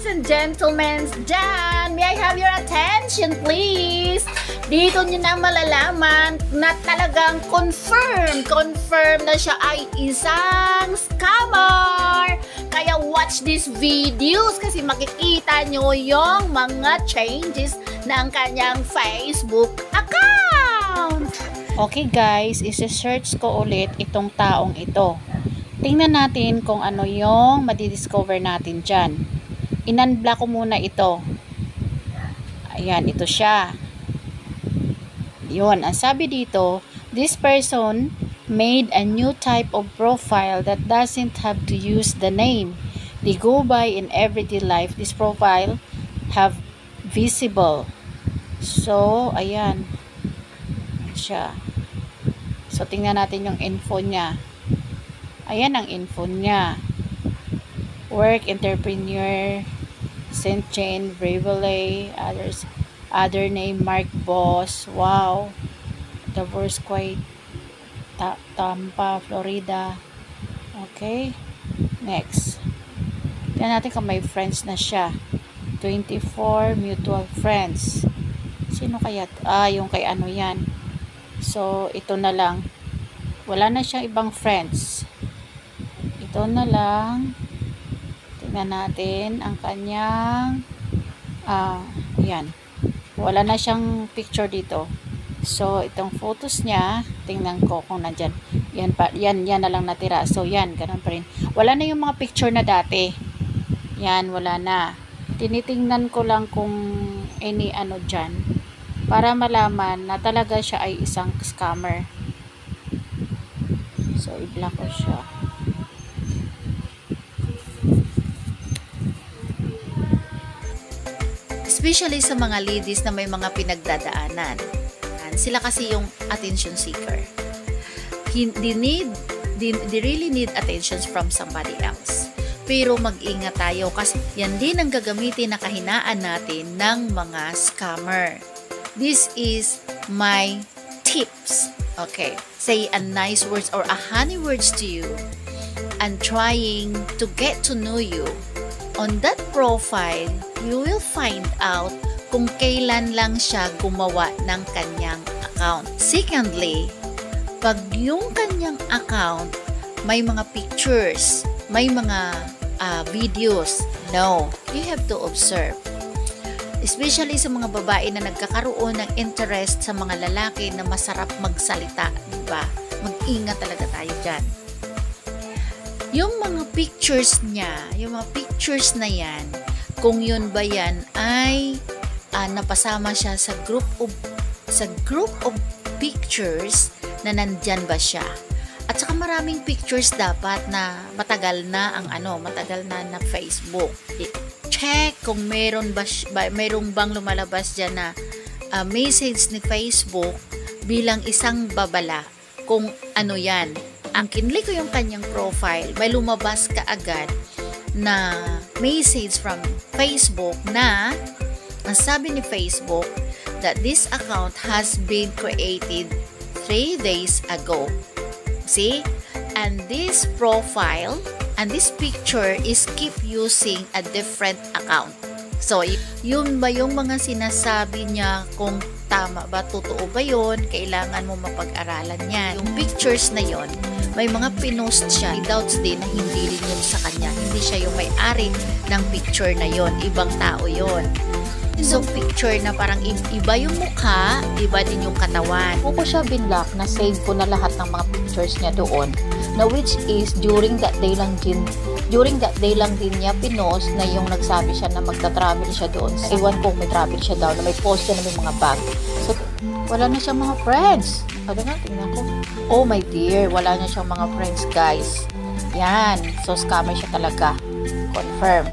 and gentlemen, dyan, may I have your attention please? Dito nyo na malalaman na talagang confirm na siya ay isang scammer. Kaya watch these videos kasi makikita nyo yung mga changes ng kanyang Facebook account. Okay guys, isi-search ko ulit itong taong ito. Tingnan natin kung ano yung madidiscover natin dyan. In-unblock ko muna ito. Ayan, ito siya. Yun, ang sabi dito, this person made a new type of profile that doesn't have to use the name they go by in everyday life. This profile have visible. So, ayan. Siya. So, tingnan natin yung info niya. Ayan ang info niya. Work, entrepreneur, Saint Jane, Bravely, other name, Mark Boss. Wow. Divorce quite Tampa, Florida. Okay. Next. Tingnan natin kung may friends na siya. 24 mutual friends. Sino kaya? Yung kay ano yan. So, ito na lang. Wala na siyang ibang friends. Ito na lang. Tingnan natin ang kanyang yan. Wala na siyang picture dito. So, itong photos niya, tingnan ko kung nandyan. Yan na lang natira. So, yan, ganun pa rin. Wala na yung mga picture na dati. Yan, wala na. Tinitingnan ko lang kung any ano dyan para malaman na talaga siya ay isang scammer. So, i-block ko siya. Especially sa mga ladies na may mga pinagdadaanan. Sila kasi yung attention seeker. They really need attentions from somebody else. Pero mag-ingat tayo kasi yan din ang gagamitin na kahinaan natin ng mga scammer. This is my tips. Okay. Say a nice words or a honey words to you and trying to get to know you. On that profile, you will find out kung kailan lang siya gumawa ng kanyang account. Secondly, pag yung kanyang account may mga pictures, may mga videos, no, you have to observe. Especially sa mga babae na nagkakaroon ng interest sa mga lalaki na masarap magsalita, diba? Mag-ingat talaga tayo dyan. Yung mga pictures niya, yung mga pictures na yan, kung yun ba yan ay napasama siya sa group of pictures na nandyan ba siya. At saka maraming pictures dapat na matagal na na Facebook. Check kung meron bang lumalabas dyan na message ni Facebook bilang isang babala. Kung ano yan. Ang kinlik ko yung kanyang profile, may lumabas ka agad na message from Facebook na ang sabi ni Facebook that this account has been created 3 days ago. See? And this profile and this picture is keep using a different account. So, yun ba yung mga sinasabi niya kung tama ba, totoo ba yun? Kailangan mo mapag-aralan yan. Yung pictures na yon, may mga pinost siya. I doubts din na hindi rin yun sa kanya. Hindi siya yung may-ari ng picture na yon. Ibang tao yon. So, picture na parang iba yung mukha, iba din yung katawan. Kung ko siya binlock, na-save ko na lahat ng mga pictures niya doon. Na which is, during that day lang din niya pinost na yung nagsabi siya na magta-travel siya doon. Iwan kong may travel siya daw, na may post siya na may mga bag. So, wala na siyang mga friends. Ano nga, tingnan ko. Oh my dear, wala na siyang mga friends, guys. Yan. So, scammer siya talaga. Confirm.